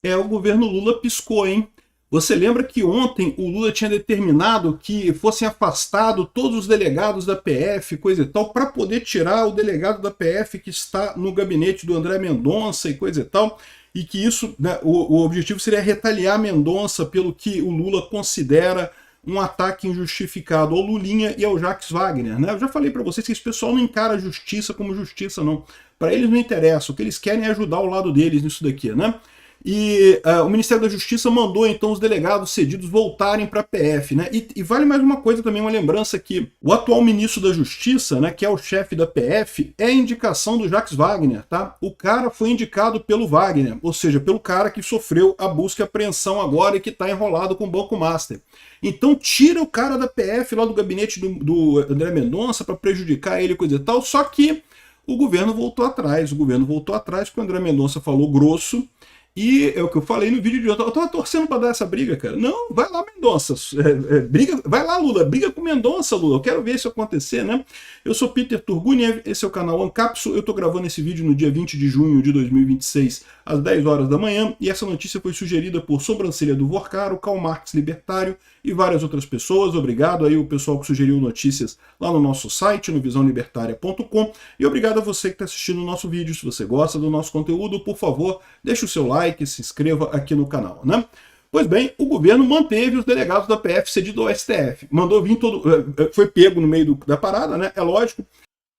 O governo Lula piscou, hein? Você lembra que ontem o Lula tinha determinado que fossem afastados todos os delegados da PF, coisa e tal, para poder tirar o delegado da PF que está no gabinete do André Mendonça e coisa e tal, e que isso, né, o objetivo seria retaliar Mendonça pelo que o Lula considera um ataque injustificado ao Lulinha e ao Jacques Wagner, né? Eu já falei para vocês que esse pessoal não encara a justiça como justiça, não. Para eles não interessa, o que eles querem é ajudar o lado deles nisso daqui, né? E o Ministério da Justiça mandou então os delegados cedidos voltarem para a PF, né? E vale mais uma coisa também, uma lembrança que o atual ministro da Justiça, né, que é o chefe da PF, é a indicação do Jacques Wagner, tá? O cara foi indicado pelo Wagner, ou seja, pelo cara que sofreu a busca e apreensão agora e que está enrolado com o Banco Master. Então tira o cara da PF lá do gabinete do André Mendonça para prejudicar ele, coisa e tal, só que o governo voltou atrás, porque o André Mendonça falou grosso. E é o que eu falei no vídeo de ontem. Eu tava torcendo para dar essa briga, cara. Não, vai lá, Mendonça. Briga, vai lá, Lula. Briga com Mendonça, Lula. Eu quero ver isso acontecer, né? Eu sou Peter Turguniev, esse é o canal Ancapso. Eu tô gravando esse vídeo no dia 20 de junho de 2026, às 10 horas da manhã. E essa notícia foi sugerida por Sobrancelha do Vorcaro, Karl Marx Libertário e várias outras pessoas. Obrigado aí o pessoal que sugeriu notícias lá no nosso site, no visãolibertaria.com. E obrigado a você que está assistindo o nosso vídeo. Se você gosta do nosso conteúdo, por favor, deixe o seu like, se inscreva aqui no canal, né? Pois bem, o governo manteve os delegados da PF cedidos ao STF. Mandou vir todo... Foi pego no meio da parada, né? É lógico.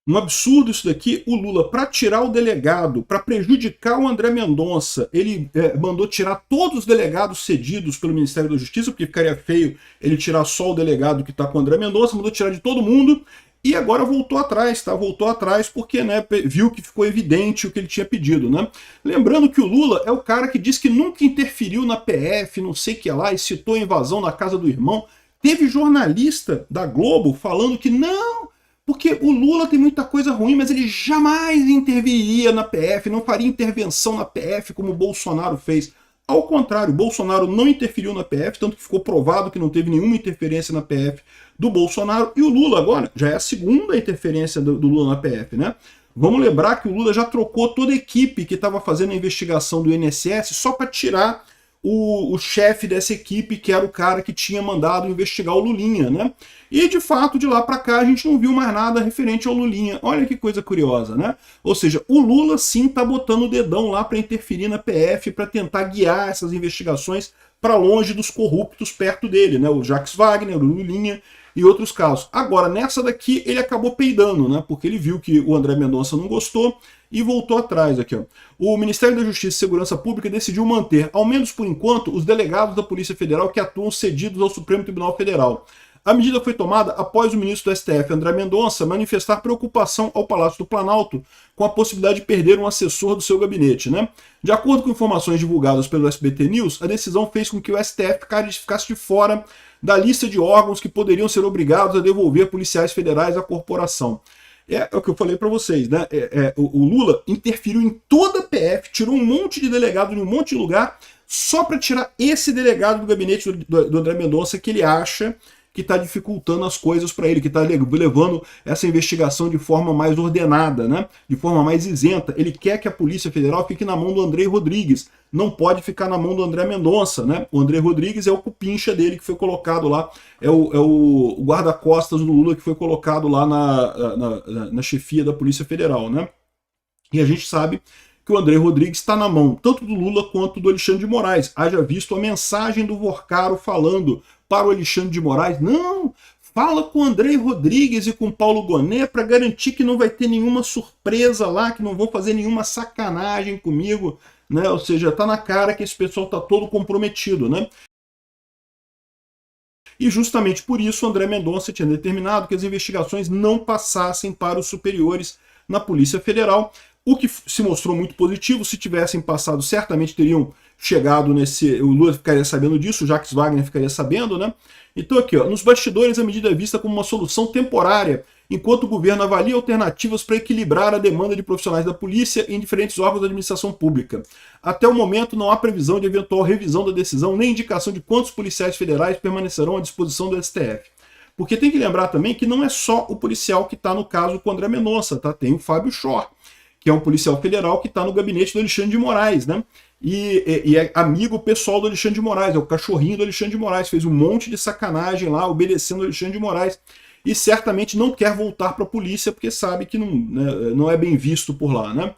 Um absurdo isso daqui. O Lula, para tirar o delegado, para prejudicar o André Mendonça, ele mandou tirar todos os delegados cedidos pelo Ministério da Justiça, porque ficaria feio ele tirar só o delegado que está com o André Mendonça, mandou tirar de todo mundo. E agora voltou atrás, tá? Voltou atrás porque, né, viu que ficou evidente o que ele tinha pedido, né? Lembrando que o Lula é o cara que diz que nunca interferiu na PF, não sei o que lá, e citou a invasão na casa do irmão. Teve jornalista da Globo falando que não, porque o Lula tem muita coisa ruim, mas ele jamais interviria na PF, não faria intervenção na PF como o Bolsonaro fez. Ao contrário, o Bolsonaro não interferiu na PF, tanto que ficou provado que não teve nenhuma interferência na PF do Bolsonaro, e o Lula agora já é a segunda interferência do Lula na PF, né? Vamos lembrar que o Lula já trocou toda a equipe que estava fazendo a investigação do INSS só para tirar o chefe dessa equipe, que era o cara que tinha mandado investigar o Lulinha, né? E de fato, de lá para cá, a gente não viu mais nada referente ao Lulinha. Olha que coisa curiosa, né? Ou seja, o Lula sim tá botando o dedão lá para interferir na PF, para tentar guiar essas investigações para longe dos corruptos perto dele, né? O Jacques Wagner, o Lulinha e outros casos. Agora, nessa daqui, ele acabou peidando, né? Porque ele viu que o André Mendonça não gostou e voltou atrás aqui, ó. O Ministério da Justiça e Segurança Pública decidiu manter, ao menos por enquanto, os delegados da Polícia Federal que atuam cedidos ao Supremo Tribunal Federal. A medida foi tomada após o ministro do STF, André Mendonça, manifestar preocupação ao Palácio do Planalto com a possibilidade de perder um assessor do seu gabinete, né? De acordo com informações divulgadas pelo SBT News, a decisão fez com que o STF ficasse de fora da lista de órgãos que poderiam ser obrigados a devolver policiais federais à corporação. É o que eu falei para vocês, né? O Lula interferiu em toda a PF, tirou um monte de delegado de um monte de lugar, só para tirar esse delegado do gabinete do André Mendonça, que ele acha que está dificultando as coisas para ele, que está levando essa investigação de forma mais ordenada, né? De forma mais isenta. Ele quer que a Polícia Federal fique na mão do André Rodrigues, não pode ficar na mão do André Mendonça, né? O André Rodrigues é o cupincha dele que foi colocado lá, é o guarda-costas do Lula que foi colocado lá na chefia da Polícia Federal, né? E a gente sabe que o André Rodrigues está na mão tanto do Lula quanto do Alexandre de Moraes. Haja visto a mensagem do Vorcaro falando para o Alexandre de Moraes, não, fala com o André Rodrigues e com o Paulo Gonet para garantir que não vai ter nenhuma surpresa lá, que não vão fazer nenhuma sacanagem comigo, né? Ou seja, tá na cara que esse pessoal tá todo comprometido, né? E justamente por isso o André Mendonça tinha determinado que as investigações não passassem para os superiores na Polícia Federal, o que se mostrou muito positivo. Se tivessem passado, certamente teriam chegado nesse... O Lula ficaria sabendo disso, o Jacques Wagner ficaria sabendo, né? Então aqui, ó, nos bastidores a medida é vista como uma solução temporária, enquanto o governo avalia alternativas para equilibrar a demanda de profissionais da polícia em diferentes órgãos da administração pública. Até o momento não há previsão de eventual revisão da decisão, nem indicação de quantos policiais federais permanecerão à disposição do STF. Porque tem que lembrar também que não é só o policial que está no caso com o André Mendonça, tá? Tem o Fábio Shor, que é um policial federal que está no gabinete do Alexandre de Moraes, né? E é amigo pessoal do Alexandre de Moraes, é o cachorrinho do Alexandre de Moraes, fez um monte de sacanagem lá, obedecendo o Alexandre de Moraes, e certamente não quer voltar para a polícia, porque sabe que não, né, não é bem visto por lá, né?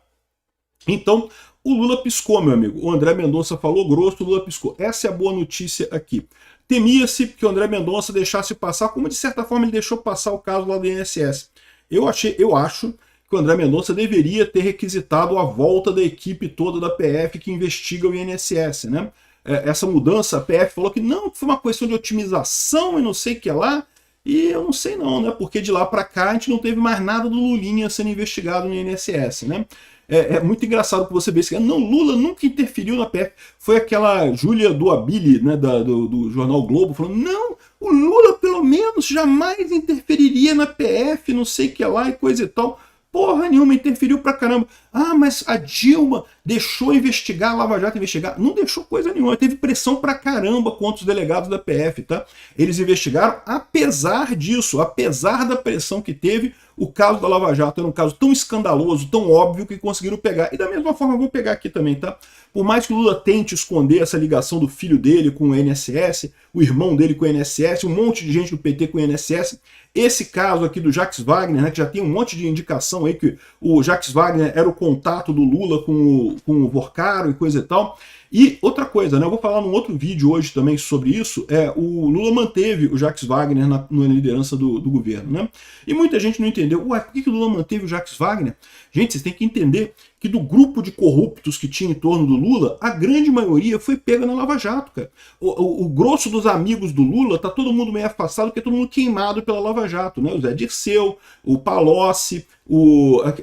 Então, o Lula piscou, meu amigo. O André Mendonça falou grosso, o Lula piscou. Essa é a boa notícia aqui. Temia-se que o André Mendonça deixasse passar, como de certa forma ele deixou passar o caso lá do INSS. Eu acho que o André Mendonça deveria ter requisitado a volta da equipe toda da PF que investiga o INSS, né? Essa mudança, a PF falou que não, que foi uma questão de otimização e não sei o que lá, e eu não sei não, né? Porque de lá para cá a gente não teve mais nada do Lulinha sendo investigado no INSS, né? É muito engraçado que você vê isso. Não, Lula nunca interferiu na PF. Foi aquela Júlia Duabili, né, do jornal Globo, falando, não, o Lula pelo menos jamais interferiria na PF, não sei o que lá e coisa e tal. Porra nenhuma, interferiu pra caramba. Ah, mas a Dilma deixou investigar, a Lava Jato investigar. Não deixou coisa nenhuma, teve pressão pra caramba contra os delegados da PF, tá? Eles investigaram, apesar disso, apesar da pressão que teve, o caso da Lava Jato era um caso tão escandaloso, tão óbvio, que conseguiram pegar. E da mesma forma, eu vou pegar aqui também, tá? Por mais que o Lula tente esconder essa ligação do filho dele com o INSS, o irmão dele com o INSS, um monte de gente do PT com o INSS, esse caso aqui do Jacques Wagner, né, que já tem um monte de indicação aí que o Jacques Wagner era o contato do Lula com o Vorcaro e coisa e tal. E outra coisa, né, eu vou falar num outro vídeo hoje também sobre isso, o Lula manteve o Jacques Wagner na liderança do governo, né? E muita gente não entendeu, ué, por que o Lula manteve o Jacques Wagner? Gente, vocês têm que entender que do grupo de corruptos que tinha em torno do Lula, a grande maioria foi pega na Lava Jato, cara. O grosso dos amigos do Lula tá todo mundo meio afastado, porque é todo mundo queimado pela Lava Jato, né? O Zé Dirceu, o Palocci,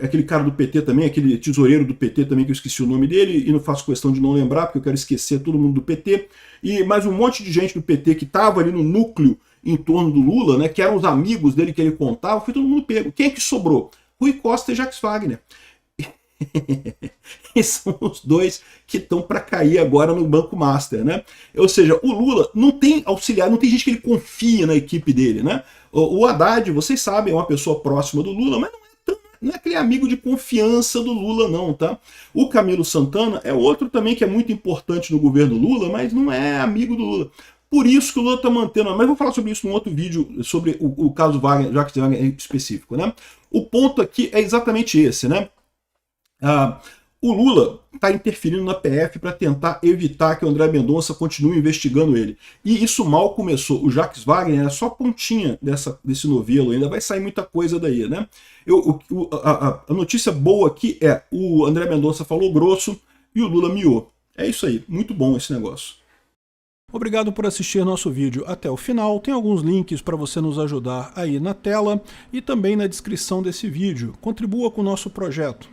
aquele cara do PT também, aquele tesoureiro do PT também, que eu esqueci o nome dele, e não faço questão de não lembrar, porque eu quero esquecer todo mundo do PT, e mais um monte de gente do PT que tava ali no núcleo em torno do Lula, né, que eram os amigos dele que ele contava, foi todo mundo pego. Quem é que sobrou? Rui Costa e Jacques Wagner. E são os dois que estão para cair agora no Banco Master, né? Ou seja, o Lula não tem auxiliar, não tem gente que ele confia na equipe dele, né? O Haddad, vocês sabem, é uma pessoa próxima do Lula, mas não é aquele amigo de confiança do Lula não, tá? O Camilo Santana é outro também que é muito importante no governo Lula, mas não é amigo do Lula. Por isso que o Lula está mantendo, mas vou falar sobre isso num outro vídeo, sobre o caso Wagner, Jacques Wagner em específico, né? O ponto aqui é exatamente esse, né? O Lula está interferindo na PF para tentar evitar que o André Mendonça continue investigando ele. E isso mal começou. O Jacques Wagner é só a pontinha desse novelo, ainda vai sair muita coisa daí, né? A notícia boa aqui é o André Mendonça falou grosso e o Lula miou. É isso aí, muito bom esse negócio. Obrigado por assistir nosso vídeo até o final. Tem alguns links para você nos ajudar aí na tela e também na descrição desse vídeo. Contribua com o nosso projeto.